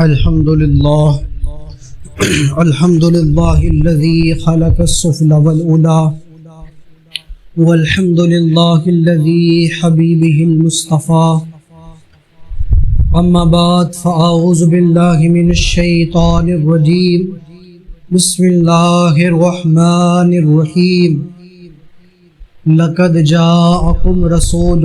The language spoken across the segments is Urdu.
الحمد لله الذي خلق السفل والأولى والحمد لله الذي حبيبه المصطفى أما بعد فأعوذ بالله من الشيطان الرجيم بسم الله الرحمن الرحيم لقد جاءكم رسول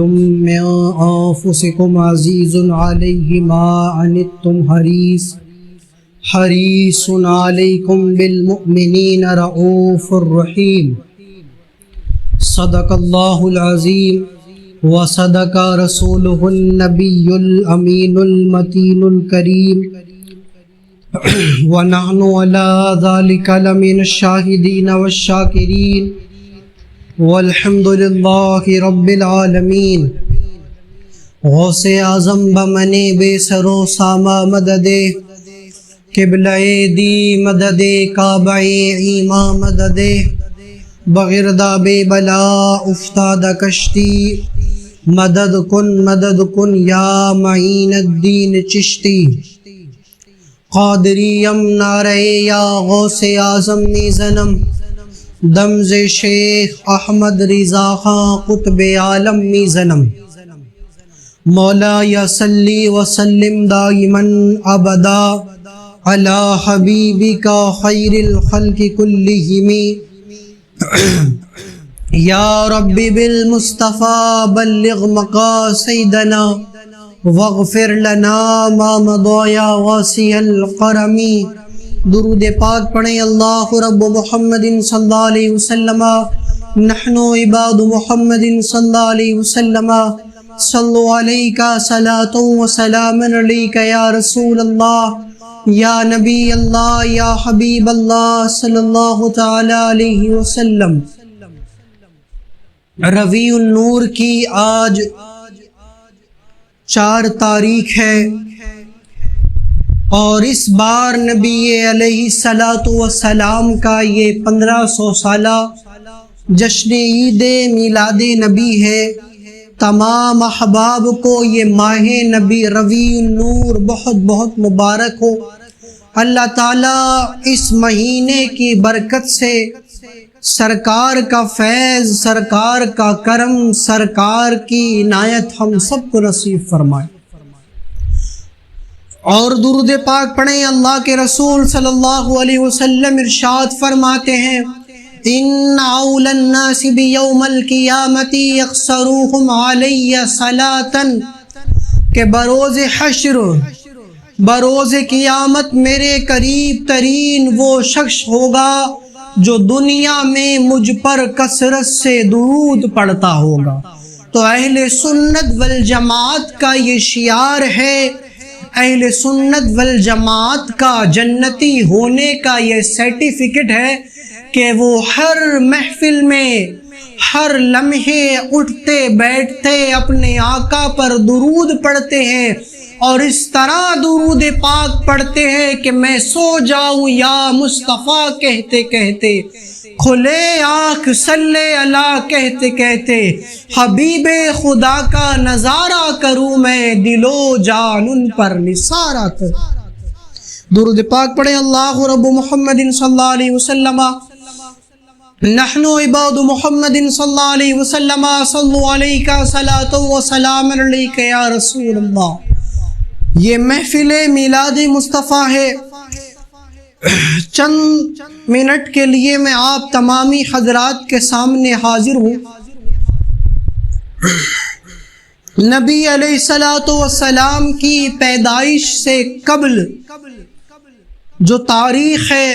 من أنفسكم عزيز عليه ما عنتم حريص عليكم بالمؤمنين رؤوف رحيم صدق الله العظيم وصدق رسوله النبي الأمين المتين الكريم ونحن على ذلك لمن الشاهدين والشاكرين والحمد للہ رب العالمین۔ غوث اعظم بمنے بے سرو ساما مدد قبلہ دی مدد کعبہ ایما مدد بغردہ بے بلا افتاد کشتی مدد کن یا معین الدین چشتی قادریم نعرہ یا غوث اعظم میزنم دمز شیخ احمد رضا خان قطب عالم میزنم مولا یا صلی وسلم دائما ابدا علی حبیبک خیر الخلق کلہم یا رب بالمصطفیٰ بلغ مقاصدنا واغفر لنا ما مضى یا واسع القرم۔ درود پاک پڑھیں۔ اللہ رب محمد صلی اللہ علیہ وسلم نحن عباد محمد صلی اللہ علیہ وسلم صلو علیک صلاۃ و سلام علیک یا رسول اللہ یا نبی اللہ یا حبیب اللہ صلی اللہ تعالی علیہ وسلم۔ ربیع النور کی آج 4 تاریخ ہے اور اس بار نبی علیہ الصلاۃ والسلام کا یہ 1500 سالہ جشن عید میلاد نبی ہے۔ تمام احباب کو یہ ماہ نبی ربیع النور بہت بہت مبارک ہو۔ اللہ تعالیٰ اس مہینے کی برکت سے سرکار کا فیض، سرکار کا کرم، سرکار کی عنایت ہم سب کو نصیب فرمائے۔ اور درود پاک پڑھیں۔ اللہ کے رسول صلی اللہ علیہ وسلم ارشاد فرماتے ہیں ان اول الناس بیوم القیامت یقصروہم علی صلاۃ، کہ بروز حشر، بروز قیامت میرے قریب ترین وہ شخص ہوگا جو دنیا میں مجھ پر کثرت سے درود پڑھتا ہوگا۔ تو اہل سنت والجماعت کا یہ شعار ہے، اہل سنت والجماعت کا جنتی ہونے کا یہ سرٹیفکیٹ ہے کہ وہ ہر محفل میں ہر لمحے اٹھتے بیٹھتے اپنے آقا پر درود پڑھتے ہیں، اور اس طرح درود پاک پڑھتے ہیں کہ میں سو جاؤں یا مصطفیٰ کہتے کہتے، کھلے آنکھ صلی اللہ کہتے کہتے حبیب خدا کا نظارہ کروں میں، دل و جان ان پر نثارہ کروں۔ درود پاک پڑھیں۔ اللہ رب محمد صلی اللہ علیہ وسلم نحن عباد محمد صلی اللہ علیہ وسلم صلو علیک صلاۃ و سلام علیک یا رسول اللہ۔ یہ محفل میلاد مصطفیٰ ہے۔ چند منٹ کے لیے میں آپ تمامی حضرات کے سامنے حاضر ہوں۔ نبی علیہ الصلاۃ والسلام کی پیدائش سے قبل جو تاریخ ہے،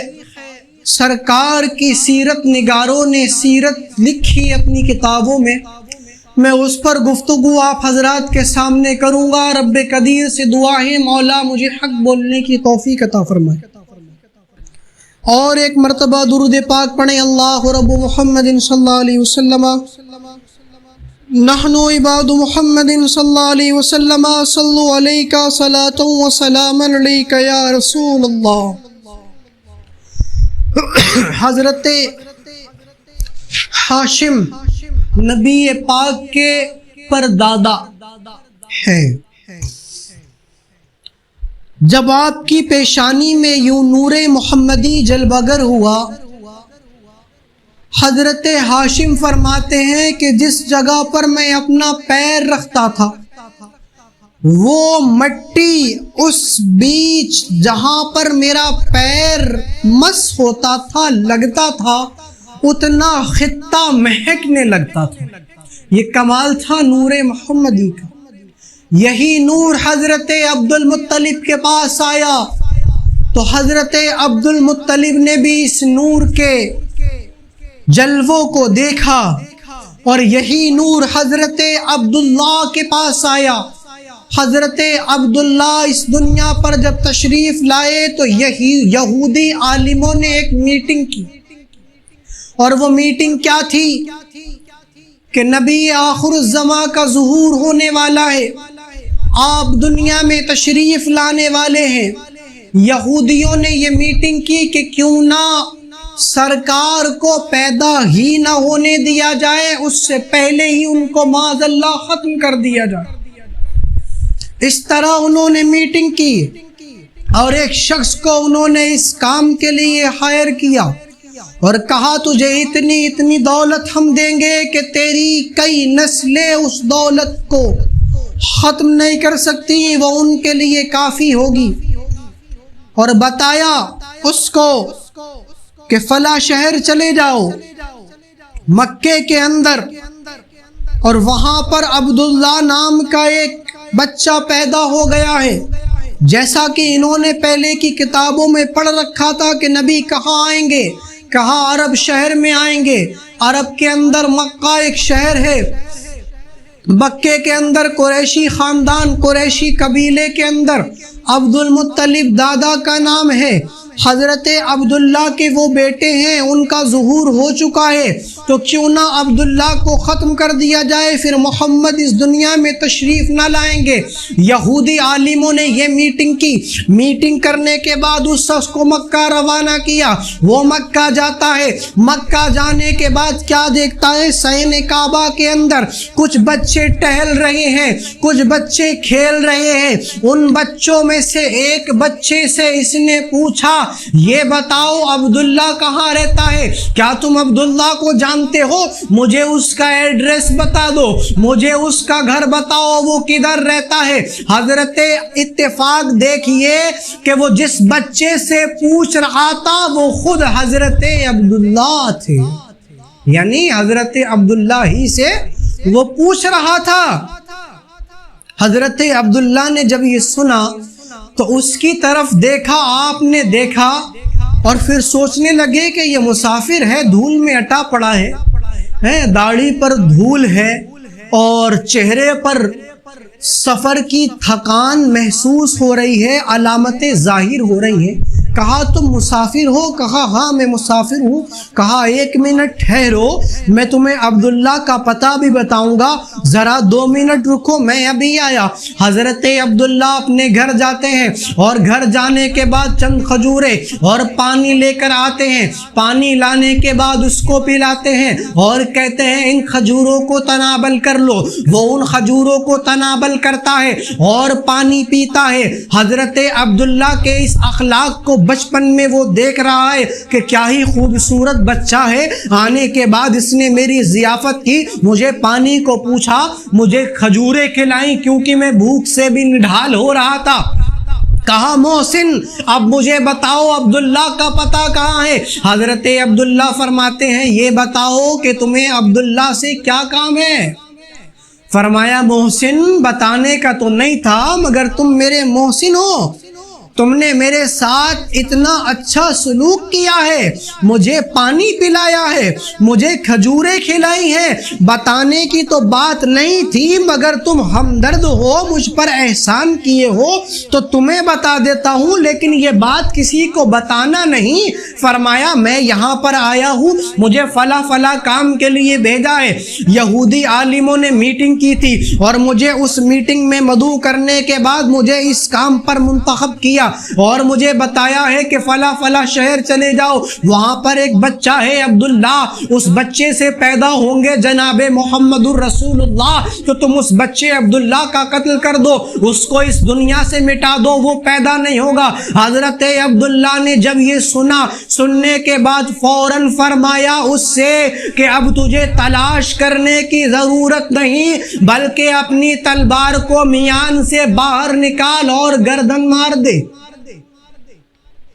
سرکار کی سیرت نگاروں نے سیرت لکھی اپنی کتابوں میں اس پر گفتگو آپ حضرات کے سامنے کروں گا۔ رب قدیر سے دعا ہے مولا مجھے حق بولنے کی توفیق عطا فرمائے۔ اور ایک مرتبہ درود پاک پڑھیں۔ اللہ رب محمد صلی اللہ علیہ وسلم نحن عباد محمد صلی اللہ علیہ وسلم صلو علیک صلاۃ و سلام علیک یا رسول اللہ۔ حضرت ہاشم نبی پاک کے پردادا ہے۔ جب آپ کی پیشانی میں یوں نور محمدی جلوگر ہوا، حضرت ہاشم فرماتے ہیں کہ جس جگہ پر میں اپنا پیر رکھتا تھا وہ مٹی اس بیچ جہاں پر میرا پیر مس ہوتا تھا لگتا تھا اتنا خطہ مہکنے لگتا تھا۔ یہ کمال تھا نور محمدی کا۔ یہی نور حضرت عبد المطلب کے پاس آیا تو حضرت عبد المطلب نے بھی اس نور کے جلووں کو دیکھا، اور یہی نور حضرت عبداللہ کے پاس آیا۔ حضرت عبداللہ اس دنیا پر جب تشریف لائے تو یہی یہودی عالموں نے ایک میٹنگ کی، اور وہ میٹنگ کیا تھی کہ نبی آخر الزمان کا ظہور ہونے والا ہے، آپ دنیا میں تشریف لانے والے ہیں۔ یہودیوں نے یہ میٹنگ کی کہ کیوں نہ سرکار کو پیدا ہی نہ ہونے دیا جائے، اس سے پہلے ہی ان کو معاذ اللہ ختم کر دیا جائے۔ اس طرح انہوں نے میٹنگ کی، اور ایک شخص کو انہوں نے اس کام کے لیے ہائر کیا اور کہا تجھے اتنی دولت ہم دیں گے کہ تیری کئی نسلیں اس دولت کو ختم نہیں کر سکتی، وہ ان کے لیے کافی ہوگی۔ اور بتایا اس کو کہ فلاں شہر چلے جاؤ مکے کے اندر، اور وہاں پر عبداللہ نام کا ایک بچہ پیدا ہو گیا ہے، جیسا کہ انہوں نے پہلے کی کتابوں میں پڑھ رکھا تھا کہ نبی کہاں آئیں گے، کہاں عرب شہر میں آئیں گے۔ عرب کے اندر مکہ ایک شہر ہے، مکے کے اندر قریشی خاندان، قریشی قبیلے کے اندر عبد المطلب دادا کا نام ہے، حضرت عبداللہ کے وہ بیٹے ہیں، ان کا ظہور ہو چکا ہے، تو کیوں نہ عبداللہ کو ختم کر دیا جائے، پھر محمد اس دنیا میں تشریف نہ لائیں گے۔ یہودی عالموں نے یہ میٹنگ کی، میٹنگ کرنے کے بعد اس شخص کو مکہ روانہ کیا، وہ مکہ جاتا ہے۔ مکہ جانے کے بعد کیا دیکھتا ہے، صحن کعبہ کے اندر کچھ بچے ٹہل رہے ہیں، کچھ بچے کھیل رہے ہیں۔ ان بچوں میں سے ایک بچے سے اس نے پوچھا، یہ بتاؤ عبداللہ کہاں رہتا ہے، کیا تم عبداللہ کو جانتے ہو، مجھے اس کا ایڈریس بتا دو، مجھے اس کا گھر بتاؤ، وہ کدھر رہتا ہے۔ حضرت اتفاق دیکھیے کہ وہ جس بچے سے پوچھ رہا تھا وہ خود حضرت عبداللہ تھے، یعنی حضرت عبداللہ ہی سے وہ پوچھ رہا تھا۔ حضرت عبداللہ نے جب یہ سنا تو اس کی طرف دیکھا، آپ نے دیکھا، اور پھر سوچنے لگے کہ یہ مسافر ہے، دھول میں اٹا پڑا ہے، داڑھی پر دھول ہے اور چہرے پر سفر کی تھکان محسوس ہو رہی ہے، علامتیں ظاہر ہو رہی ہیں۔ کہا تم مسافر ہو؟ کہا ہاں میں مسافر ہوں۔ کہا ایک منٹ ٹھہرو، میں تمہیں عبداللہ کا پتہ بھی بتاؤں گا، ذرا 2 منٹ رکو، میں ابھی آیا۔ حضرت عبداللہ اپنے گھر جاتے ہیں، اور گھر جانے کے بعد چند کھجوریں اور پانی لے کر آتے ہیں۔ پانی لانے کے بعد اس کو پلاتے ہیں اور کہتے ہیں ان کھجوروں کو تناول کر لو۔ وہ ان کھجوروں کو تناول کرتا ہے اور پانی پیتا ہے۔ حضرت عبداللہ کے اس اخلاق کو بچپن میں وہ دیکھ رہا ہے کہ کیا ہی خوبصورت بچہ ہے، آنے کے بعد اس نے میری ضیافت کی، مجھے پانی کو پوچھا، مجھے کھجوریں کھلائیں کیونکہ میں بھوک سے بھی نڈھال ہو رہا تھا۔ کہا محسن اب مجھے بتاؤ عبداللہ کا پتہ کہاں ہے۔ حضرت عبداللہ فرماتے ہیں یہ بتاؤ کہ تمہیں عبداللہ سے کیا کام ہے۔ فرمایا محسن بتانے کا تو نہیں تھا، مگر تم میرے محسن ہو، تم نے میرے ساتھ اتنا اچھا سلوک کیا ہے، مجھے پانی پلایا ہے، مجھے کھجوریں کھلائی ہیں، بتانے کی تو بات نہیں تھی، مگر تم ہمدرد ہو، مجھ پر احسان کیے ہو تو تمہیں بتا دیتا ہوں، لیکن یہ بات کسی کو بتانا نہیں۔ فرمایا میں یہاں پر آیا ہوں، مجھے فلاں کام کے لیے بھیجا ہے۔ یہودی عالموں نے میٹنگ کی تھی اور مجھے اس میٹنگ میں مدعو کرنے کے بعد مجھے اس کام پر منتخب کیا۔ دیا اور مجھے بتایا ہے کہ فلاں فلاں شہر چلے جاؤ، وہاں پر ایک بچہ ہے عبداللہ، اس بچے سے پیدا ہوں گے جناب محمد الرسول اللہ، تو تم اس بچے عبداللہ کا قتل کر دو، اس کو اس دنیا سے مٹا دو، وہ پیدا نہیں ہوگا۔ حضرت عبداللہ نے جب یہ سنا، سننے کے بعد فوراً فرمایا اس سے کہ اب تجھے تلاش کرنے کی ضرورت نہیں، بلکہ اپنی تلوار کو میان سے باہر نکال اور گردن مار دے۔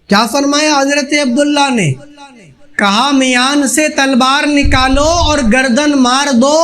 کیا فرمایا حضرت عبداللہ نے؟ کہا میان سے تلوار نکالو اور گردن مار دو،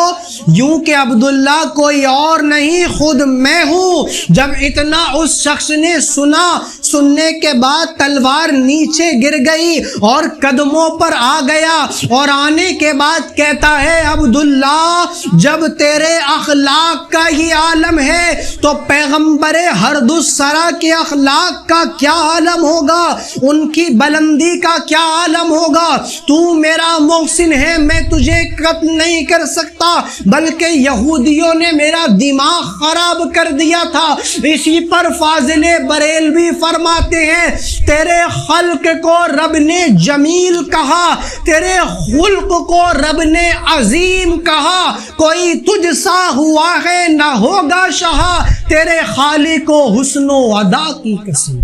یوں کہ عبداللہ کوئی اور نہیں خود میں ہوں۔ جب اتنا اس شخص نے سنا، سننے کے بعد تلوار نیچے گر گئی اور قدموں پر آ گیا، اور آنے کے بعد کہتا ہے عبداللہ جب تیرے اخلاق کا ہی عالم ہے تو پیغمبر ہرد السرا کے اخلاق کا کیا عالم ہوگا، ان کی بلندی کا کیا عالم ہوگا۔ تو میرا محسن ہے، میں تجھے قتل نہیں کر سکتا، بلکہ یہودیوں نے میرا دماغ خراب کر دیا تھا۔ اسی پر فاضل بریلوی فرماتے ہیں تیرے خلق کو رب نے جمیل کہا، تیرے خلق کو رب نے عظیم کہا، کوئی تجھ سا ہوا ہے نہ ہوگا شہا، تیرے خالق و حسن و ادا کی قسم۔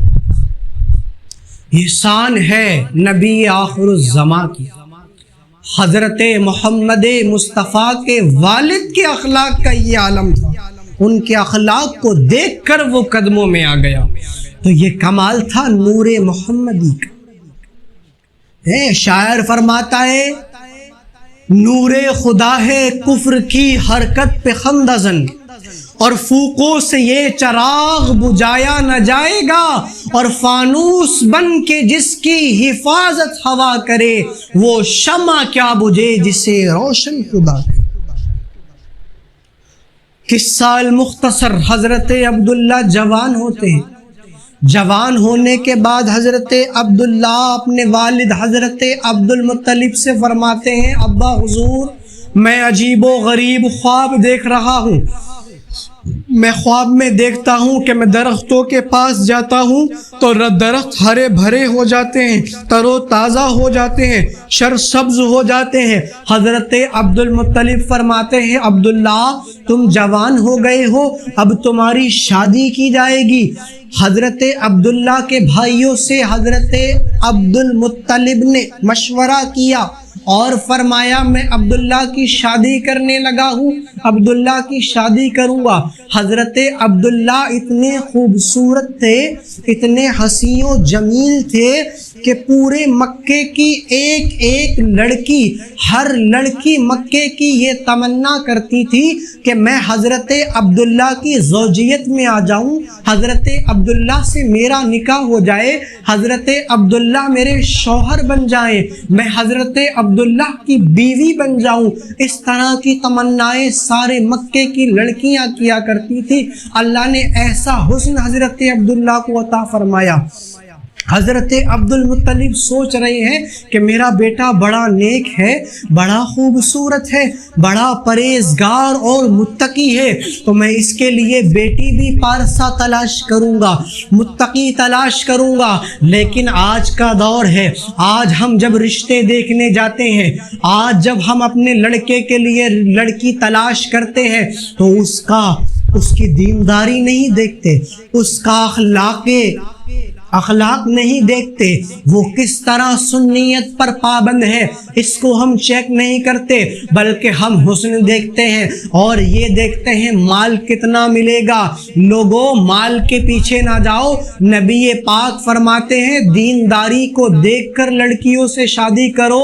یہ شان ہے نبی آخر الزماں کی۔ حضرت محمد مصطفیٰ کے والد کے اخلاق کا یہ عالم تھا، ان کے اخلاق کو دیکھ کر وہ قدموں میں آ گیا۔ تو یہ کمال تھا نور محمدی کا۔ شاعر فرماتا ہے نور خدا ہے کفر کی حرکت پہ خندہ زن، اور فوقوں سے یہ چراغ بجھایا نہ جائے گا، اور فانوس بن کے جس کی حفاظت ہوا کرے وہ شمع کیا بجھے جسے روشن خدا کرے۔ قصہ المختصر، حضرت عبداللہ جوان ہوتے ہیں، جوان ہونے کے بعد حضرت عبداللہ اپنے والد حضرت عبد المطلب سے فرماتے ہیں ابا حضور میں عجیب و غریب خواب دیکھ رہا ہوں، میں خواب میں دیکھتا ہوں کہ میں درختوں کے پاس جاتا ہوں تو درخت ہرے بھرے ہو جاتے ہیں، تر و تازہ ہو جاتے ہیں، سرسبز ہو جاتے ہیں۔ حضرت عبد المطلب فرماتے ہیں عبداللہ تم جوان ہو گئے ہو، اب تمہاری شادی کی جائے گی۔ حضرت عبداللہ کے بھائیوں سے حضرت عبد المطلب نے مشورہ کیا اور فرمایا میں عبداللہ کی شادی کرنے لگا ہوں، عبداللہ کی شادی کروں گا۔ حضرت عبداللہ اتنے خوبصورت تھے، اتنے حسین و جمیل تھے کہ پورے مکے کی ایک ایک لڑکی، ہر لڑکی مکے کی یہ تمنا کرتی تھی کہ میں حضرت عبداللہ کی زوجیت میں آ جاؤں، حضرت عبداللہ سے میرا نکاح ہو جائے، حضرت عبداللہ میرے شوہر بن جائیں، میں حضرت عبداللہ کی بیوی بن جاؤں۔ اس طرح کی تمنائیں سارے مکے کی لڑکیاں کیا کرتی تھی۔ اللہ نے ایسا حسن حضرت عبداللہ کو عطا فرمایا۔ حضرت عبد المطلب سوچ رہے ہیں کہ میرا بیٹا بڑا نیک ہے، بڑا خوبصورت ہے، بڑا پرہیزگار اور متقی ہے، تو میں اس کے لیے بیٹی بھی پارسا تلاش کروں گا، متقی تلاش کروں گا۔ لیکن آج کا دور ہے، آج ہم جب رشتے دیکھنے جاتے ہیں، آج جب ہم اپنے لڑکے کے لیے لڑکی تلاش کرتے ہیں تو اس کی دینداری نہیں دیکھتے، اس کا اخلاق نہیں دیکھتے، وہ کس طرح سنیت پر پابند ہے اس کو ہم چیک نہیں کرتے، بلکہ ہم حسن دیکھتے ہیں اور یہ دیکھتے ہیں مال کتنا ملے گا۔ لوگوں مال کے پیچھے نہ جاؤ، نبی پاک فرماتے ہیں دینداری کو دیکھ کر لڑکیوں سے شادی کرو،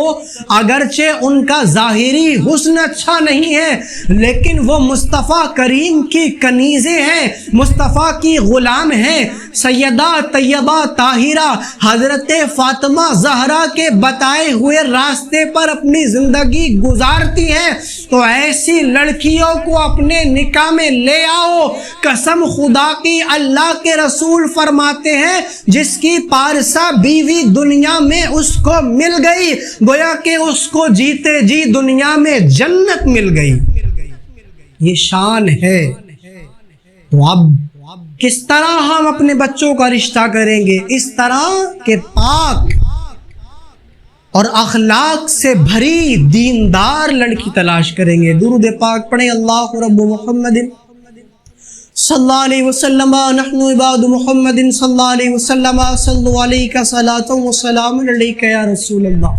اگرچہ ان کا ظاہری حسن اچھا نہیں ہے لیکن وہ مصطفیٰ کریم کی کنیزیں ہیں، مصطفیٰ کی غلام ہیں، سیدہ طیبہ طاہرہ حضرت فاطمہ زہرا کے بتائے ہوئے راستے پر اپنی زندگی گزارتی ہیں۔ تو ایسی لڑکیوں کو اپنے نکاح میں لے آؤ، قسم خدا کی اللہ کے رسول فرماتے ہیں جس کی پارسا بیوی دنیا میں اس کو مل گئی گویا کہ اس کو جیتے جی دنیا میں جنت مل گئی۔ یہ شان ہے۔ تو اب کس طرح ہم اپنے بچوں کا رشتہ کریں گے؟ اس طرح کہ پاک اور اخلاق سے بھری دیندار لڑکی تلاش کریں گے۔ درود پاک پڑھیں، اللہ رب محمد صلی اللہ علیہ وسلم نحن عباد محمد صلی اللہ علیہ وسلم صلو علیک صلاۃ و سلام علیک یا رسول اللہ۔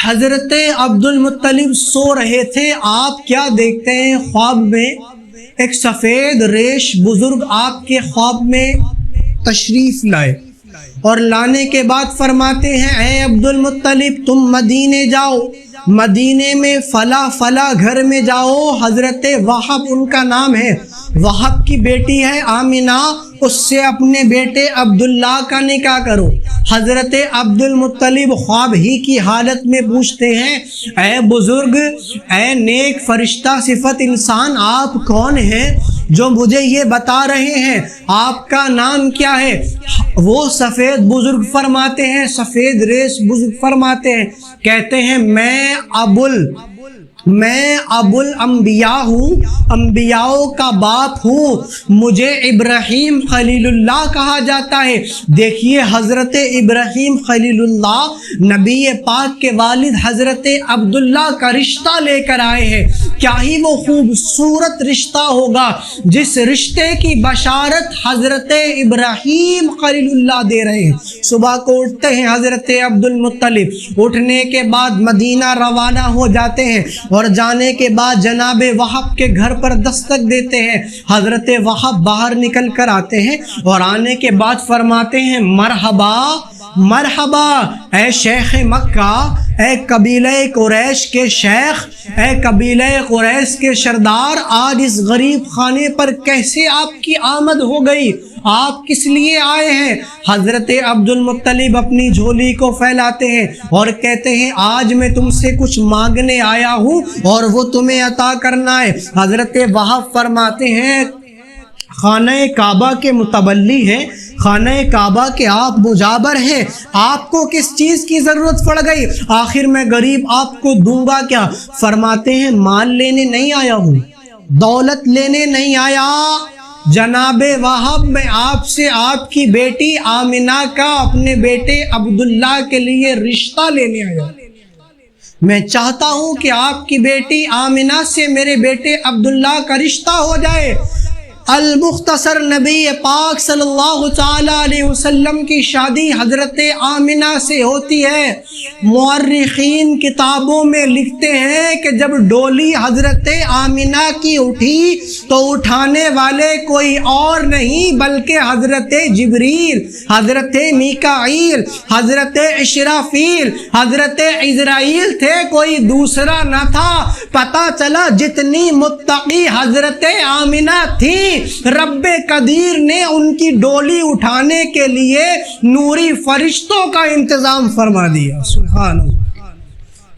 حضرت عبد المطلب سو رہے تھے، آپ کیا دیکھتے ہیں؟ خواب میں ایک سفید ریش بزرگ آپ کے خواب میں تشریف لائے، اور لانے کے بعد فرماتے ہیں اے عبد المطلب تم مدینے جاؤ، مدینے میں فلاں فلاں گھر میں جاؤ، حضرت وہب ان کا نام ہے، وہب کی بیٹی ہے آمنہ، اس سے اپنے بیٹے عبداللہ کا نکاح کرو۔ حضرت عبد المطلب خواب ہی کی حالت میں پوچھتے ہیں اے بزرگ، اے نیک فرشتہ صفت انسان، آپ کون ہیں جو مجھے یہ بتا رہے ہیں؟ آپ کا نام کیا ہے؟ وہ سفید بزرگ فرماتے ہیں، سفید ریش بزرگ فرماتے ہیں، کہتے ہیں میں ابو الانبیاء ہوں، انبیاءوں کا باپ ہوں، مجھے ابراہیم خلیل اللہ کہا جاتا ہے۔ دیکھیے حضرت ابراہیم خلیل اللہ نبی پاک کے والد حضرت عبداللہ کا رشتہ لے کر آئے ہیں، کیا ہی وہ خوبصورت رشتہ ہوگا جس رشتے کی بشارت حضرت ابراہیم خلیل اللہ دے رہے ہیں۔ صبح کو اٹھتے ہیں حضرت عبد المطلب، اٹھنے کے بعد مدینہ روانہ ہو جاتے ہیں، اور جانے کے بعد جناب وہب کے گھر پر دستک دیتے ہیں۔ حضرت وہب باہر نکل کر آتے ہیں، اور آنے کے بعد فرماتے ہیں مرحبا مرحبا اے شیخ مکہ، اے قبیلہ قریش کے شیخ، اے قبیلہ قریش کے سردار، آج اس غریب خانے پر کیسے آپ کی آمد ہو گئی؟ آپ کس لیے آئے ہیں؟ حضرت عبد المطلب اپنی جھولی کو پھیلاتے ہیں اور کہتے ہیں آج میں تم سے کچھ مانگنے آیا ہوں اور وہ تمہیں عطا کرنا ہے۔ حضرت وہب فرماتے ہیں خانہ کعبہ کے متولی ہیں، خانہ کعبہ کے آپ مجاور ہیں، آپ کو کس چیز کی ضرورت پڑ گئی؟ آخر میں غریب آپ کو دوں گا کیا؟ فرماتے ہیں مال لینے نہیں آیا ہوں، دولت لینے نہیں آیا، جناب وہب میں آپ سے آپ کی بیٹی آمنہ کا اپنے بیٹے عبداللہ کے لیے رشتہ لینے آیا۔ میں چاہتا ہوں کہ آپ کی بیٹی آمنہ سے میرے بیٹے عبداللہ کا رشتہ ہو جائے۔ المختصر نبی پاک صلی اللہ تعالی علیہ وسلم کی شادی حضرت آمنہ سے ہوتی ہے۔ مورخین کتابوں میں لکھتے ہیں کہ جب ڈولی حضرت آمنہ کی اٹھی تو اٹھانے والے کوئی اور نہیں بلکہ حضرت جبریل، حضرت میکائیل، حضرت اسرافیل، حضرت عزرائیل تھے، کوئی دوسرا نہ تھا۔ پتہ چلا جتنی متقی حضرت آمنہ تھی، رب قدیر نے ان کی ڈولی اٹھانے کے لیے نوری فرشتوں کا انتظام فرما دیا۔ سبحان اللہ،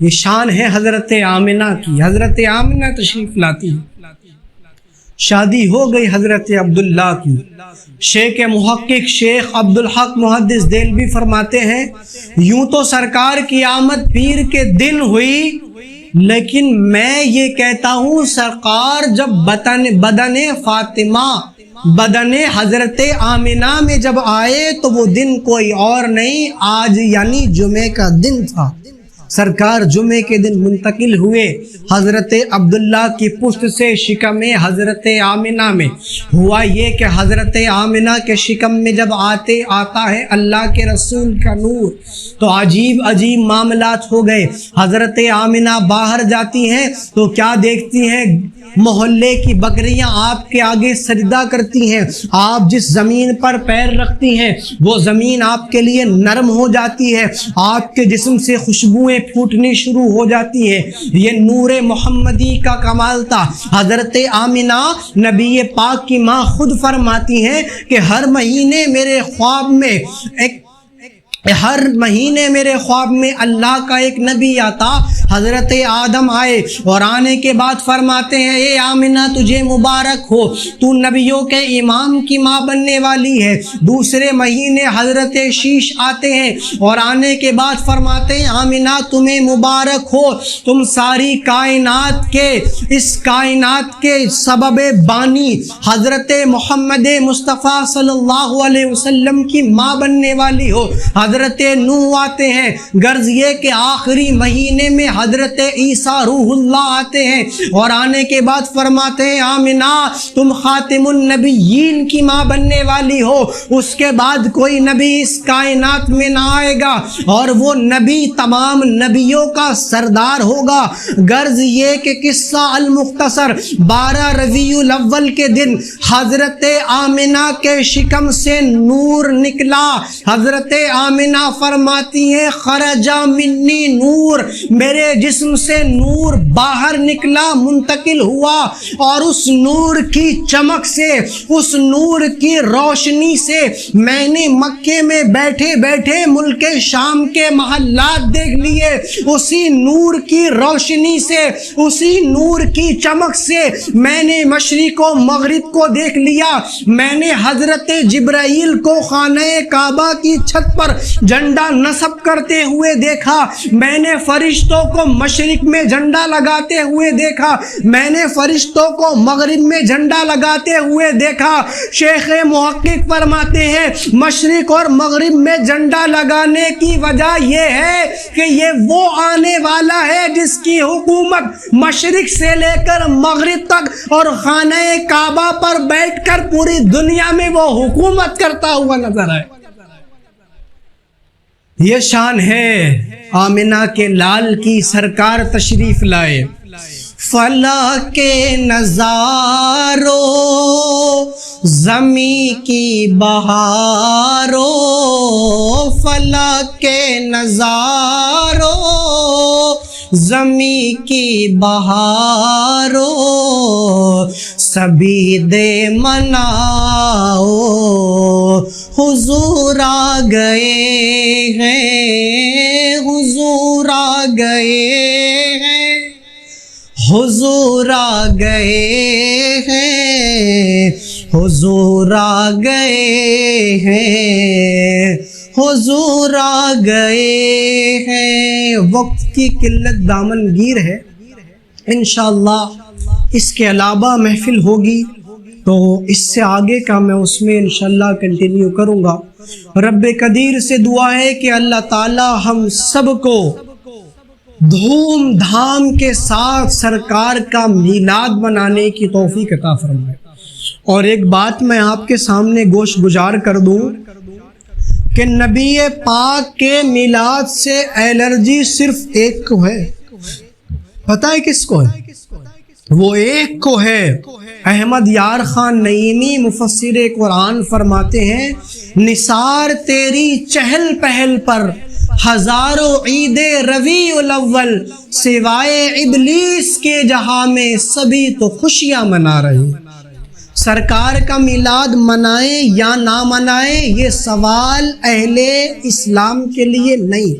یہ شان ہے حضرت آمنہ کی۔ حضرت آمنہ تشریف لاتی ہے، شادی ہو گئی حضرت عبداللہ کی۔ شیخ محقق شیخ عبدالحق محدث دہلوی فرماتے ہیں یوں تو سرکار کی آمد پیر کے دن ہوئی، لیکن میں یہ کہتا ہوں سرکار جب بدن فاطمہ بدن حضرت آمنہ میں جب آئے تو وہ دن کوئی اور نہیں، آج یعنی جمعے کا دن تھا۔ سرکار جمعے کے دن منتقل ہوئے حضرت عبداللہ کی پشت سے شکم حضرت آمنہ میں۔ ہوا یہ کہ حضرت آمنہ کے شکم میں جب آتا ہے اللہ کے رسول کا نور تو عجیب عجیب معاملات ہو گئے۔ حضرت آمنہ باہر جاتی ہیں تو کیا دیکھتی ہیں؟ محلے کی بکریاں آپ کے آگے سجدہ کرتی ہیں، آپ جس زمین پر پیر رکھتی ہیں وہ زمین آپ کے لیے نرم ہو جاتی ہے، آپ کے جسم سے خوشبوئیں پھوٹنی شروع ہو جاتی ہے۔ یہ نور محمدی کا کمال تھا۔ حضرت آمنہ نبی پاک کی ماں خود فرماتی ہیں کہ ہر مہینے میرے خواب میں ہر مہینے میرے خواب میں اللہ کا ایک نبی آتا، حضرت آدم آئے اور آنے کے بعد فرماتے ہیں اے آمنہ تجھے مبارک ہو، تو نبیوں کے امام کی ماں بننے والی ہے۔ دوسرے مہینے حضرت شیش آتے ہیں اور آنے کے بعد فرماتے ہیں آمنہ تمہیں مبارک ہو، تم ساری کائنات کے، اس کائنات کے سبب بانی حضرت محمد مصطفیٰ صلی اللہ علیہ وسلم کی ماں بننے والی ہو۔ حضرت نوح آتے ہیں، غرض یہ کہ آخری مہینے میں حضرت عیسیٰ روح اللہ آتے ہیں اور آنے کے بعد فرماتے ہیں آمنہ تم خاتم النبیین کی ماں بننے والی ہو، اس کے بعد کوئی نبی اس کائنات میں نہ آئے گا اور وہ نبی تمام نبیوں کا سردار ہوگا۔ غرض یہ کہ قصہ المختصر 12 ربیع الاول کے دن حضرت آمنہ کے شکم سے نور نکلا۔ حضرت آمنہ فرماتی ہیں خرج منی نور، میرے جسم سے نور باہر نکلا، منتقل ہوا، اور اس نور کی چمک سے، اس نور کی روشنی سے میں نے مکے میں بیٹھے بیٹھے ملک شام کے محلات دیکھ لیے۔ اسی نور کی روشنی سے، اسی نور کی چمک سے میں نے مشرق و مغرب کو دیکھ لیا۔ میں نے حضرت جبرائیل کو خانہ کعبہ کی چھت پر جھنڈا نصب کرتے ہوئے دیکھا، میں نے فرشتوں کو مشرق میں جھنڈا لگاتے ہوئے دیکھا، میں نے فرشتوں کو مغرب میں جھنڈا لگاتے ہوئے دیکھا۔ شیخ محقق فرماتے ہیں مشرق اور مغرب میں جھنڈا لگانے کی وجہ یہ ہے کہ یہ وہ آنے والا ہے جس کی حکومت مشرق سے لے کر مغرب تک اور خانہ کعبہ پر بیٹھ کر پوری دنیا میں وہ حکومت کرتا ہوا نظر آئے۔ یہ شان ہے آمنہ کے لال کی، سرکار تشریف لائے۔ فلک کے نظاروں زمیں کی بہاروں، فلک کے نظاروں زمیں کی بہاروں، سبھی دے مناؤ حضور آ گئے ہیں، حضور آ گئے ہیں، حضور آ گئے ہیں، حضور آ گئے ہیں، حضور آ گئے ہیں۔ وقت کی قلت دامن گیر ہے، انشاءاللہ اس کے علاوہ محفل ہوگی تو اس سے آگے کا میں اس میں انشاءاللہ کنٹینیو کروں گا۔ رب قدیر سے دعا ہے کہ اللہ تعالی ہم سب کو دھوم دھام کے ساتھ سرکار کا میلاد منانے کی توفیق عطا فرمائے۔ اور ایک بات میں آپ کے سامنے گوش گزار کر دوں کہ نبی پاک کے میلاد سے الرجی صرف ایک کو ہے، پتہ ہے کس کو ہے؟ وہ ایک کو ہے۔ احمد یار خان نعیمی مفسر قرآن فرماتے ہیں نثار تیری چہل پہل پر ہزاروں عید ربیع الاول، سوائے ابلیس کے جہاں میں سبھی تو خوشیاں منا رہے ہیں۔ سرکار کا میلاد منائیں یا نہ منائیں یہ سوال اہل اسلام کے لیے نہیں،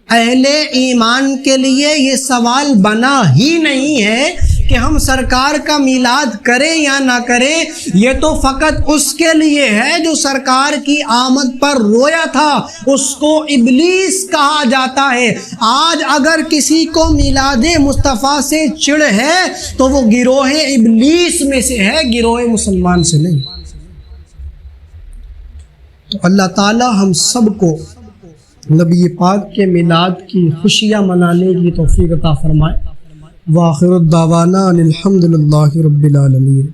اہل ایمان کے لیے یہ سوال بنا ہی نہیں ہے کہ ہم سرکار کا میلاد کریں یا نہ کریں۔ یہ تو فقط اس کے لیے ہے جو سرکار کی آمد پر رویا تھا، اس کو ابلیس کہا جاتا ہے۔ آج اگر کسی کو میلاد مصطفیٰ سے چڑ ہے تو وہ گروہ ابلیس میں سے ہے، گروہ مسلمان سے نہیں۔ تو اللہ تعالی ہم سب کو نبی پاک کے میلاد کی خوشیاں منانے کی توفیق عطا فرمائے۔ وآخر الدعوانا ان الحمد للہ رب العالمین۔